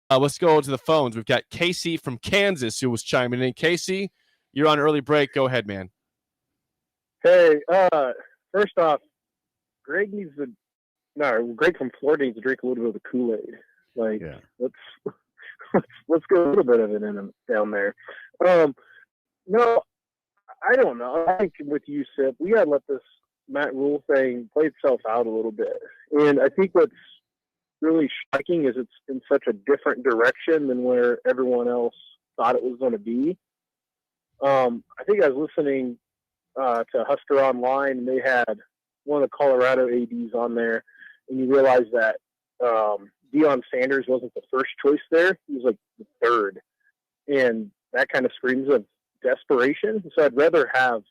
Let's go to the phones. We've got Casey from Kansas who was chiming in. Casey, you're on early break. Go ahead, man. Hey, first off, Greg from Florida needs to drink a little bit of the Kool-Aid. Like, yeah. let's get a little bit of it in him down there. No, I don't know. I think with you, Sip, we gotta let this Matt Rhule thing play itself out a little bit. And I think what's really striking is it's in such a different direction than where everyone else thought it was going to be. I think I was listening to Husker Online, and they had one of the Colorado ADs on there, and you realize that Deion Sanders wasn't the first choice there. He was like the third. And that kind of screams of desperation. So I'd rather have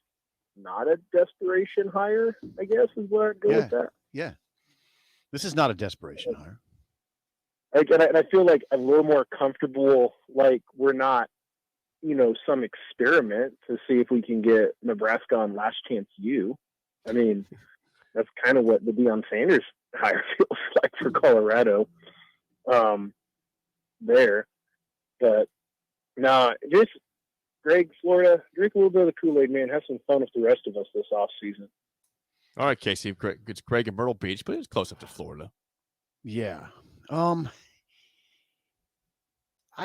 not a desperation hire, I guess, is where I'd go with that. Yeah. This is not a desperation hire. Like, and I feel like I'm a little more comfortable, like we're not, some experiment to see if we can get Nebraska on last chance U. I mean, that's kind of what the Deion Sanders hire feels like for Colorado there. But just Greg, Florida, drink a little bit of the Kool-Aid, man. Have some fun with the rest of us this offseason. All right, Casey. It's Greg in Myrtle Beach, but it's close up to Florida. Yeah. I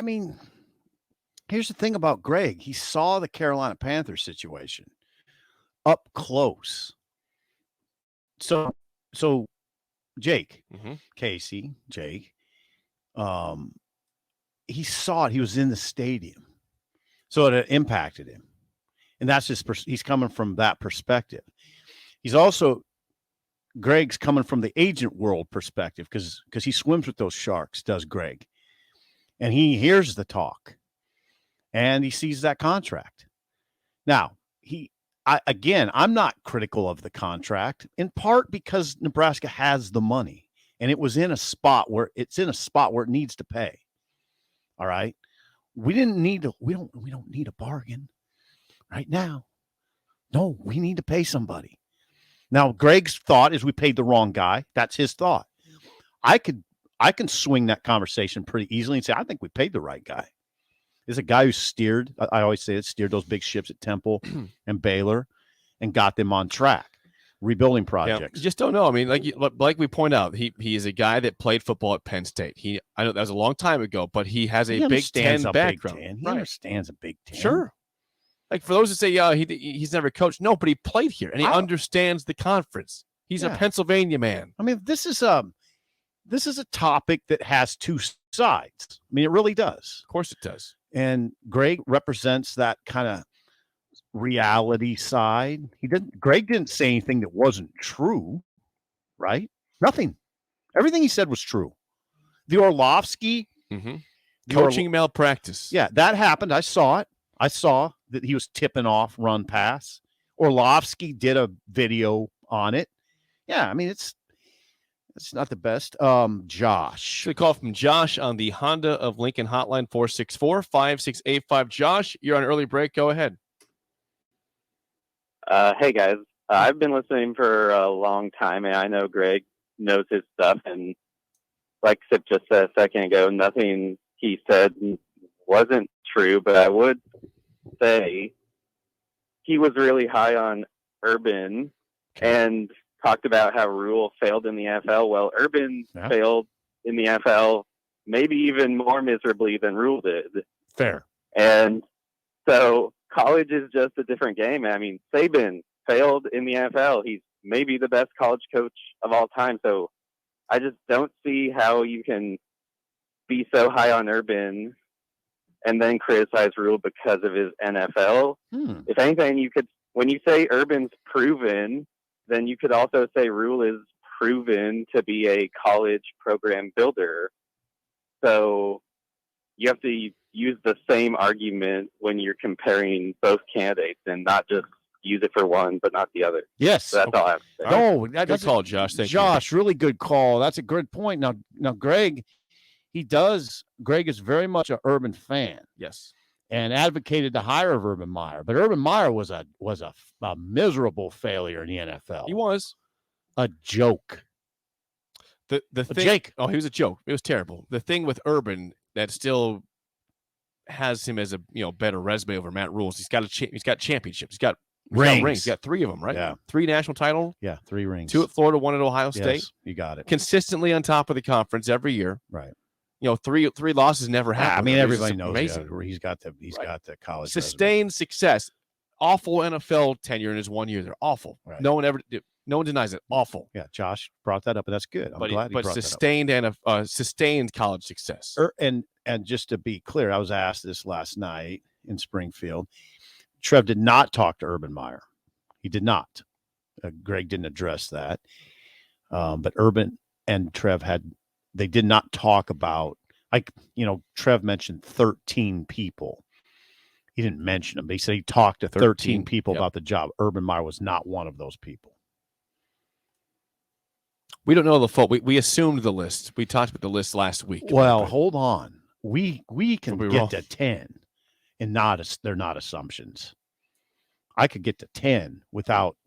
mean, here's the thing about Greg. He saw the Carolina Panthers situation up close. So Jake, Casey, Jake, he saw it. He was in the stadium. So it impacted him. And that's just, he's coming from that perspective. He's also, Greg's coming from the agent world perspective because he swims with those sharks, does Greg. And he hears the talk and he sees that contract. Now, I'm not critical of the contract, in part because Nebraska has the money and it was in a spot where it needs to pay. All right. We don't need a bargain right now. No, we need to pay somebody. Now, Greg's thought is we paid the wrong guy. That's his thought. I can swing that conversation pretty easily and say, I think we paid the right guy. There's a guy who steered, I always say it, steered those big ships at Temple and Baylor and got them on track. Rebuilding projects. Yeah, you just don't know. I mean, like we point out, he is a guy that played football at Penn State. I know that was a long time ago, but he has a Big Ten background. He understands a Big Ten. Sure. Like for those who say, he's never coached. No, but he played here and he understands the conference. He's a Pennsylvania man. I mean, this is a topic that has two sides. I mean, it really does. Of course it does. And Greg represents that kind of reality side. Greg didn't say anything that wasn't true, right? Nothing. Everything he said was true. The Orlovsky coaching malpractice. Yeah, that happened. I saw it. I saw that he was tipping off run pass. Orlovsky did a video on it. Yeah, I mean, it's not the best. Josh. A call from Josh on the Honda of Lincoln hotline, 464-5685. Josh, you're on early break. Go ahead. Hey, guys. I've been listening for a long time, and I know Greg knows his stuff. And like Sip just said a second ago, nothing he said wasn't true, but I would say he was really high on Urban and talked about how Rhule failed in the NFL. Well, Urban failed in the NFL maybe even more miserably than Rhule did. Fair. And so college is just a different game. I mean, Saban failed in the NFL. He's maybe the best college coach of all time. So I just don't see how you can be so high on Urban and then criticize Rhule because of his NFL. If anything, when you say Urban's proven, then you could also say Rhule is proven to be a college program builder. So you have to use the same argument when you're comparing both candidates and not just use it for one, but not the other. Yes. So that's all I have to say. No, good call, Josh. Thank you. Really good call. That's a good point. Now, Greg, Greg is very much an Urban fan. Yes. And advocated the hire of Urban Meyer. But Urban Meyer was a miserable failure in the NFL. He was. A joke. The thing, Jake. Oh, he was a joke. It was terrible. The thing with Urban, that still has him as a better resume over Matt Rhule. He's got championships. He's got rings. He's got 3 of them, right? Yeah. 3 national titles. Yeah, 3 rings. 2 at Florida, 1 at Ohio State. Yes, you got it. Consistently on top of the conference every year. Right. 3 losses never happen. I mean, everybody knows. Amazing. Yeah, he's got the college sustained success. Awful NFL tenure in his 1 year. They're awful. Right. No one denies it. Awful. Yeah, Josh brought that up, but that's good. I'm glad he brought sustained that up. and sustained college success. And just to be clear, I was asked this last night in Springfield. Trev did not talk to Urban Meyer. He did not. Greg didn't address that. But Urban and Trev they did not talk about, Trev mentioned 13 people. He didn't mention them. He said he talked to 13 people about the job. Urban Meyer was not one of those people. We don't know the full. We assumed the list. We talked about the list last week. Well, hold on. We can get to 10, and they're not assumptions. I could get to 10 without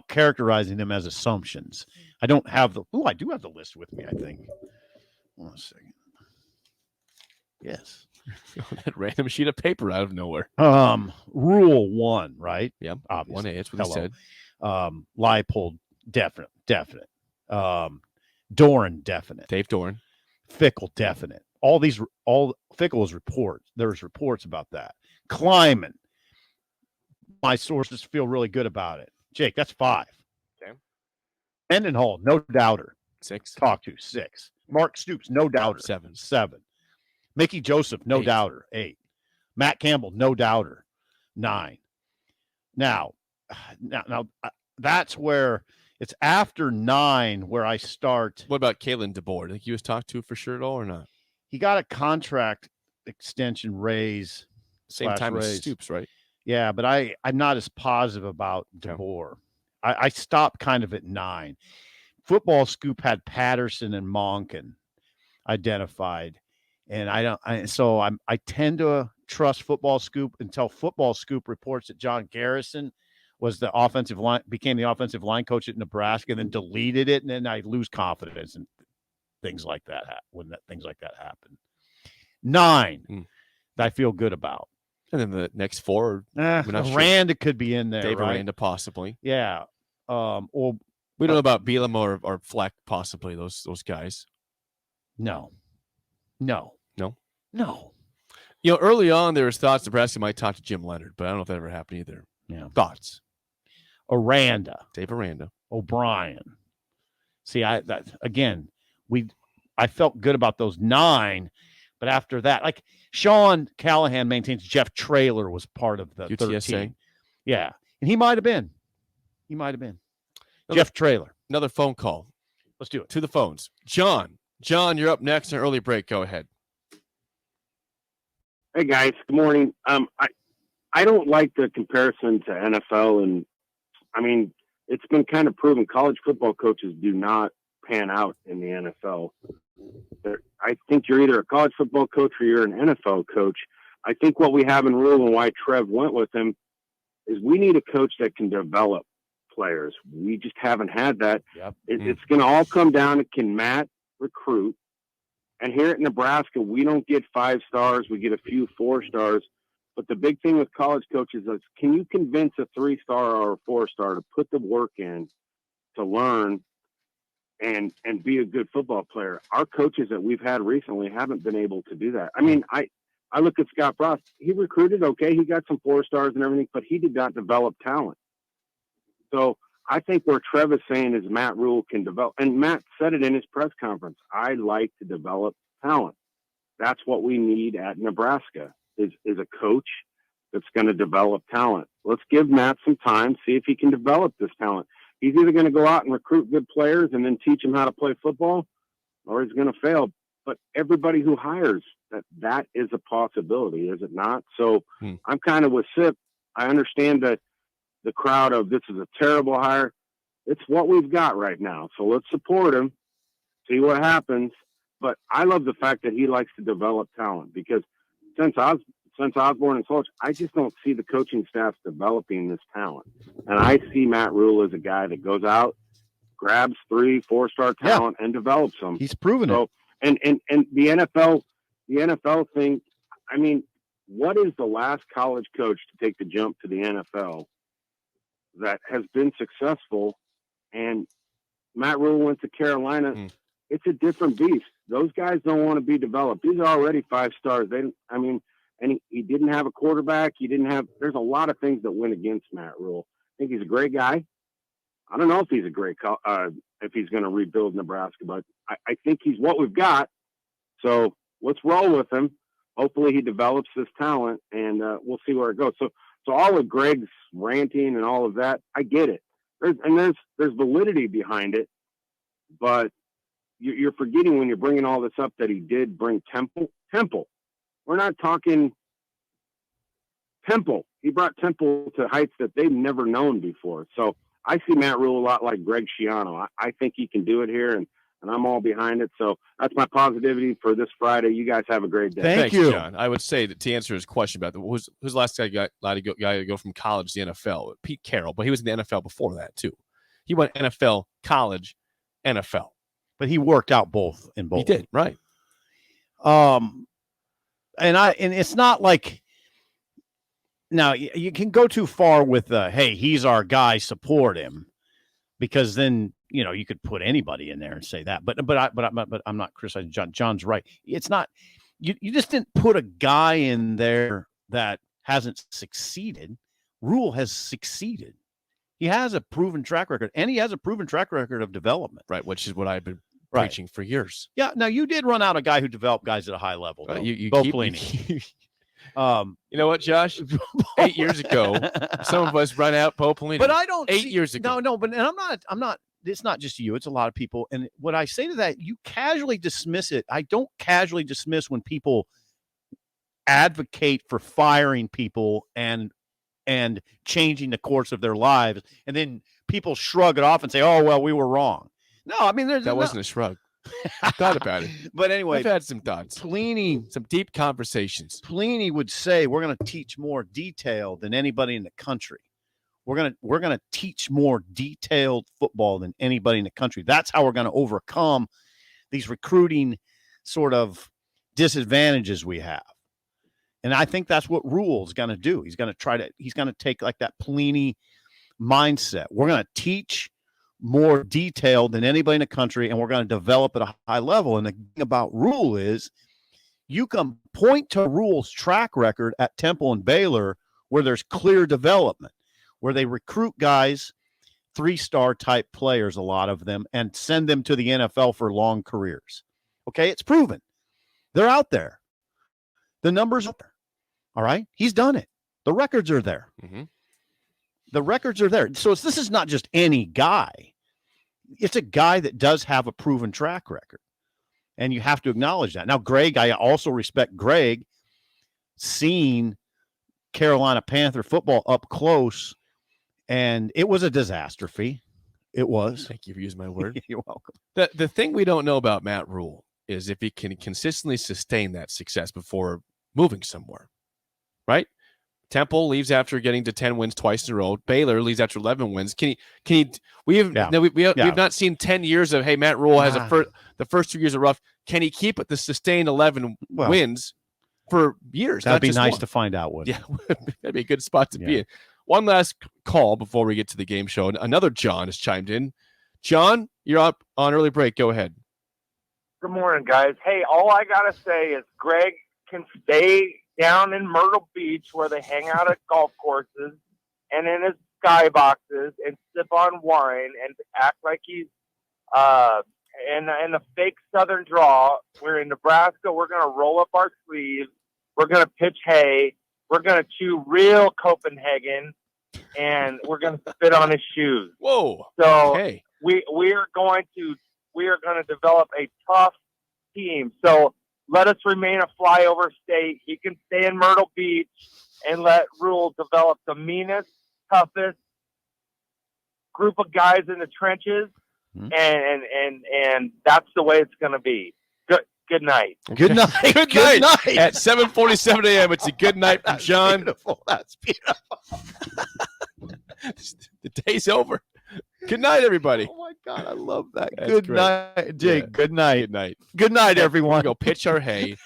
characterizing them as assumptions. I don't have I do have the list with me, I think. 1 second. Yes. That random sheet of paper out of nowhere. Rule 1, right? Yeah. Obviously. 1A, that's what he said. Leipold, definite. Doran, definite. Dave Doran. Fickle, definite. Fickle was reports. There's reports about that. Kleiman. My sources feel really good about it. Jake, that's 5. Okay. Mendenhall, no doubter. 6. Talk to 6. Mark Stoops, no doubter. 7. Mickey Joseph, no 8. doubter. 8. Matt Campbell, no doubter. 9. Now, that's where it's after 9 where I start. What about Kalen DeBoer? Think he was talked to for sure at all or not? He got a contract extension raise. Same time as Stoops, right? Yeah, but I'm not as positive about DeBoer. I stopped kind of at 9. Football Scoop had Patterson and Monken identified, and I tend to trust Football Scoop until Football Scoop reports that John Garrison became the offensive line coach at Nebraska, and then deleted it, and then I lose confidence in things like that things like that happen. 9 that I feel good about. And then the next 4, Aranda could be in there. Dave right? Aranda possibly. Yeah. Or we don't know about Bielema or Fleck possibly. Those guys. No. Early on there was thoughts Nebraska might talk to Jim Leonard, but I don't know if that ever happened either. Yeah. Thoughts. Aranda. Dave Aranda. O'Brien. See, I felt good about those 9. But after that, like Sean Callahan maintains Jeff Traylor was part of the UTSA. 13. Yeah. And he might have been. Jeff Traylor. Another phone call. Let's do it. To the phones. John, you're up next in an early break. Go ahead. Hey, guys. Good morning. I don't like the comparison to NFL. And, I mean, it's been kind of proven college football coaches do not pan out in the NFL. I think you're either a college football coach or you're an NFL coach. I think what we have in Rhule and why Trev went with him is we need a coach that can develop players. We just haven't had that. Yep. It's going to all come down to, can Matt recruit? And here at Nebraska, we don't get 5 stars. We get a few 4 stars. But the big thing with college coaches is, can you convince a 3-star or a 4-star to put the work in to learn and be a good football player? Our coaches that we've had recently haven't been able to do that. I mean, I look at Scott Frost. He recruited okay. He got some 4 stars and everything, but he did not develop talent. So I think where Trev is saying is Matt Rhule can develop, and Matt said it in his press conference, I like to develop talent. That's what we need at Nebraska is a coach that's going to develop talent. Let's give Matt some time, see if he can develop this talent. He's either going to go out and recruit good players and then teach them how to play football, or he's going to fail. But everybody who hires, that is a possibility, is it not? So I'm kind of with SIP. I understand that the crowd of this is a terrible hire. It's what we've got right now. So let's support him, see what happens. But I love the fact that he likes to develop talent, because since Osborne and Solch, I just don't see the coaching staff developing this talent. And I see Matt Rhule as a guy that goes out, grabs 3-4-star talent and develops them. He's proven it. And the NFL, the NFL thing, I mean, what is the last college coach to take the jump to the NFL that has been successful? And Matt Rhule went to Carolina. It's a different beast. Those guys don't want to be developed. These are already 5 stars. He didn't have a quarterback. There's a lot of things that went against Matt Rhule. I think he's a great guy. I don't know if he's if he's going to rebuild Nebraska, but I think he's what we've got. So let's roll with him. Hopefully he develops this talent, and we'll see where it goes. So all of Greg's ranting and all of that, I get it. There's validity behind it, but you're forgetting when you're bringing all this up that he did bring Temple. We're not talking Temple. He brought Temple to heights that they've never known before. So I see Matt Rhule a lot like Greg Schiano. I think he can do it here, and I'm all behind it. So that's my positivity for this Friday. You guys have a great day. Thank you, John. I would say that to answer his question about who's the last guy to go from college to the NFL? Pete Carroll, but he was in the NFL before that too. He went NFL, college, NFL. But he worked out both in both. He did, right. And it's not like now you can go too far with hey, he's our guy, support him, because then you could put anybody in there and say that. But I'm not criticizing John. John's right. It's not you just didn't put a guy in there that hasn't succeeded. Rhule has succeeded. He has a proven track record, and he has a proven track record of development. Right, which is what I've been preaching for years. Yeah. Now you did run out a guy who developed guys at a high level. You Bo keep Pelini. You know what, Josh? 8 years ago, some of us run out Bo Pelini. But I don't. 8 years ago. No. But I'm not. It's not just you. It's a lot of people. And what I say to that, you casually dismiss it. I don't casually dismiss when people advocate for firing people and changing the course of their lives, and then people shrug it off and say, "Oh well, we were wrong." No, I mean that wasn't a shrug. I thought about it. But anyway, I've had some thoughts. Pelini, some deep conversations. Pelini would say, "We're going to teach more detail than anybody in the country. We're going to teach more detailed football than anybody in the country. That's how we're going to overcome these recruiting sort of disadvantages we have." And I think that's what Rhule's going to do. He's going to take like that Pelini mindset. We're going to teach more detailed than anybody in the country, and we're going to develop at a high level. And the thing about Rhule is you can point to Rhule's track record at Temple and Baylor where there's clear development, where they recruit guys, 3-star type players, a lot of them, and send them to the NFL for long careers. Okay, it's proven. They're out there. The numbers are there. All right? He's done it. The records are there. Mm-hmm. The records are there. So this is not just any guy. It's a guy that does have a proven track record. And you have to acknowledge that. Now, Greg, I also respect Greg seeing Carolina Panther football up close, and it was a disaster. It was. Thank you for using my word. You're welcome. The thing we don't know about Matt Rhule is if he can consistently sustain that success before moving somewhere, right? Temple leaves after getting to 10 wins twice in a row. Baylor leaves after 11 wins. Can he? We have not seen 10 years of, hey, Matt Rhule has the first 2 years are rough. Can he keep the sustained 11 wins for years? That'd be nice to find out. Yeah, that'd be a good spot to be in. One last call before we get to the game show. Another John has chimed in. John, you're up on early break. Go ahead. Good morning, guys. Hey, all I got to say is Greg can stay down in Myrtle Beach where they hang out at golf courses and in his skyboxes and sip on wine and act like he's in a fake Southern draw. We're in Nebraska. We're going to roll up our sleeves. We're going to pitch hay. We're going to chew real Copenhagen, and we're going to spit on his shoes. Whoa. So okay. we are going to develop a tough team. So let us remain a flyover state. He can stay in Myrtle Beach and let Rhule develop the meanest, toughest group of guys in the trenches, and that's the way it's going to be. Good night. Good night. Good night. At 7:47 a.m. It's a good night from John. Beautiful. That's beautiful. The day's over. Good night, everybody. Oh my God, I love that. That's Good great. night, Jake. Yeah. Good night. Good night. Good night, We everyone. go pitch our hay,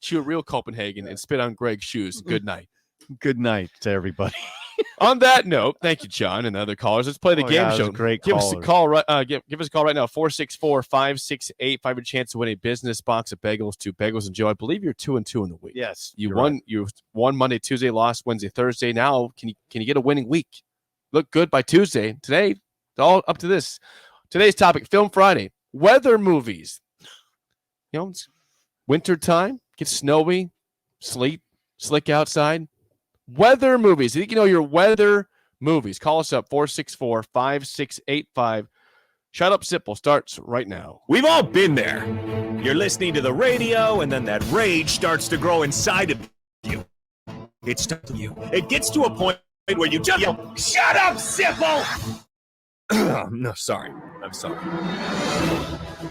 chew a real Copenhagen, and spit on Greg's shoes. Good night. Good night to everybody. On that note, thank you, John, and other callers. Let's play the game yeah, that was show. a great Give us a caller. call right. Give us a call right now. 464-568-5. A chance to win a business box of bagels to Bagels and Joe. I believe you're 2-2 in the week. Yes, You you're won. right. You won Monday, Tuesday, lost Wednesday, Thursday. Now, can you get a winning week? Look good by Tuesday. Today, it's all up to this. Today's topic: Film Friday, weather movies. You know, it's winter time. Gets snowy, sleet, slick outside. Weather movies. You think you know your weather movies? Call us up 464-5685. Shut Up Sipple starts right now. We've all been there. You're listening to the radio, and then that rage starts to grow inside of you. It gets to a point where you just yell, "Shut up, Sipple!" No, sorry. I'm sorry.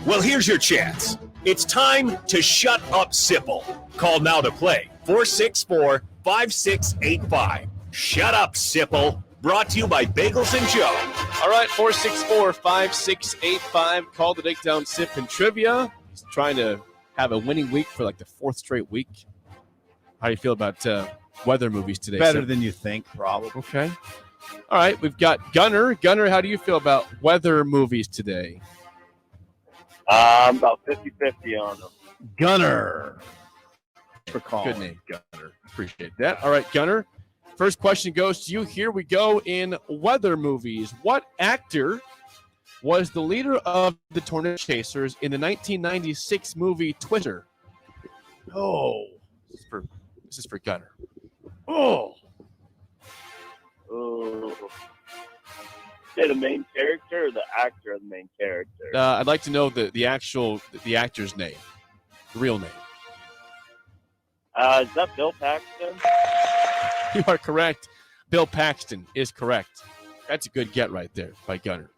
Well, here's your chance. It's time to shut up, Sipple. Call now to play. 464-5685. Shut up, Sipple. Brought to you by Bagels and Joe. All right, 464-5685. Call the Dick Down Sip and Trivia. He's trying to have a winning week for like the fourth straight week. How do you feel about weather movies today? Better Sip? than you think, probably. Okay. All right, we've got Gunner. Gunner, how do you feel about weather movies today? I'm about 50-50 on them. Gunner. For calling. Good name, Gunner. Appreciate that. All right, Gunner. First question goes to you. Here we go in weather movies. What actor was the leader of the Tornado Chasers in the 1996 movie Twister? Oh. This is for Gunner. Oh. Oh. Say the main character or the actor of the main character? I'd like to know the actor's name, the real name. Is that Bill Paxton? You are correct. Bill Paxton is correct. That's a good get right there by Gunner.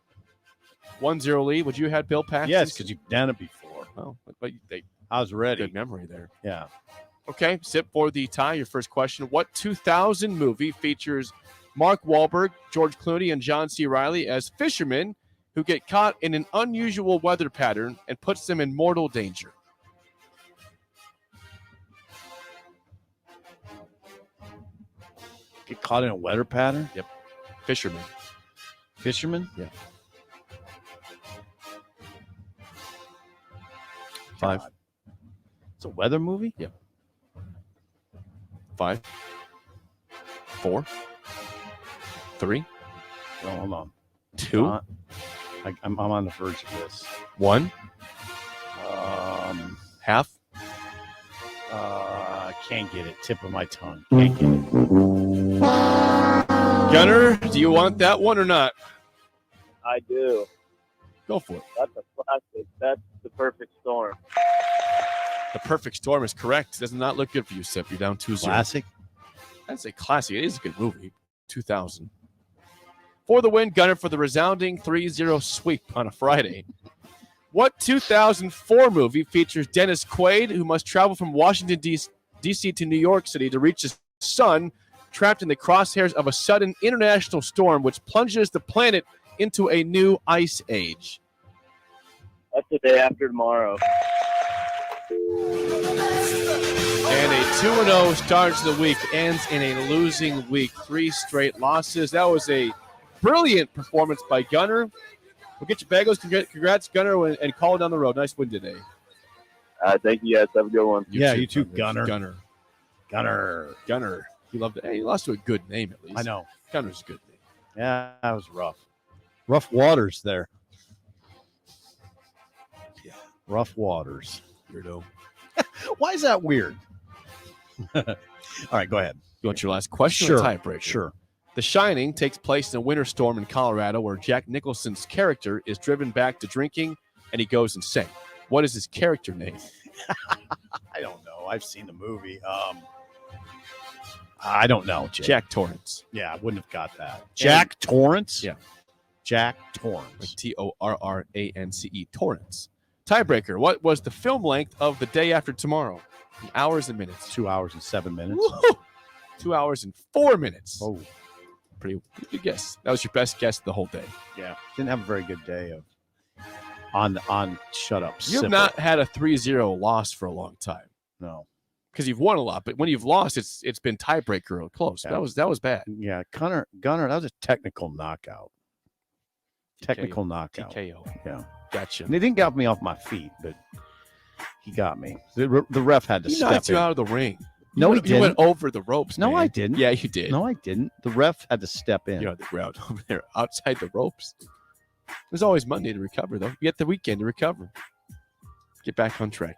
1-0 lead. Would you have had Bill Paxton? Yes, because you've done it before. Oh, but I was ready. good memory there. Yeah. Okay, Sip for the tie. Your first question. What 2000 movie features Mark Wahlberg, George Clooney, and John C. Reilly as fishermen who get caught in an unusual weather pattern and puts them in mortal danger? Get caught in a weather pattern? Yep. Fishermen. Fisherman? Yeah. 5. God. It's a weather movie? Yep. 5, 4, 3, No, hold on. 2, I'm on the verge of this. 1, half. Can't get it. Tip of my tongue. Can't get it. Gunner, do you want that one or not? I do. Go for it. That's a classic. That's The Perfect Storm. The Perfect Storm is correct. Does not look good for you, Sip. You're down 2-0. Classic? That's a classic. It is a good movie. 2000. For the win, Gunner for the resounding 3-0 sweep on a Friday. What 2004 movie features Dennis Quaid, who must travel from Washington, D.C. to New York City to reach his son, trapped in the crosshairs of a sudden international storm which plunges the planet into a new ice age? That's The Day After Tomorrow. And a 2-0 start to the week ends in a losing week. 3 straight losses. That was a brilliant performance by Gunner. We'll get you bagels. Congrats, Gunner, and call down the road. Nice win today. Thank you guys. Have a good one. You too, Gunner. Gunner. You loved it. Hey, you lost to a good name at least. I know. Gunner's a good name. Yeah, that was rough. Rough waters there. Yeah. Rough waters. Weirdo. Why is that weird? All right, go ahead. You want your last question Sure. or tiebreaker? Sure. The Shining takes place in a winter storm in Colorado where Jack Nicholson's character is driven back to drinking and he goes insane. What is his character name? I don't know. I've seen the movie. I don't know. Jake. Jack Torrance. Yeah, I wouldn't have got that. Jack Torrance? Yeah. Jack Torrance. Like Torrance. Torrance. Tiebreaker. What was the film length of The Day After Tomorrow? In hours and minutes. 2 hours and 7 minutes. Woo-hoo! 2 hours and 4 minutes. Oh. Pretty good guess. That was your best guess of the whole day. Yeah. Didn't have a very good day of on shut up. You've not had a 3-0 loss for a long time. No. Because you've won a lot, but when you've lost, it's been tiebreaker or close. Yeah. That was bad. Yeah, Gunner, that was a technical knockout. Technical knockout. TKO. Yeah. Gotcha. And he didn't get me off my feet, but he got me. The ref had to He step knocked you in. out of the ring. No, he You went didn't. over the ropes. No, man. I didn't. Yeah, you did. No, I didn't. The ref had to step in. You're on the ground over there outside the ropes. There's always Monday to recover, though. You get the weekend to recover. Get back on track.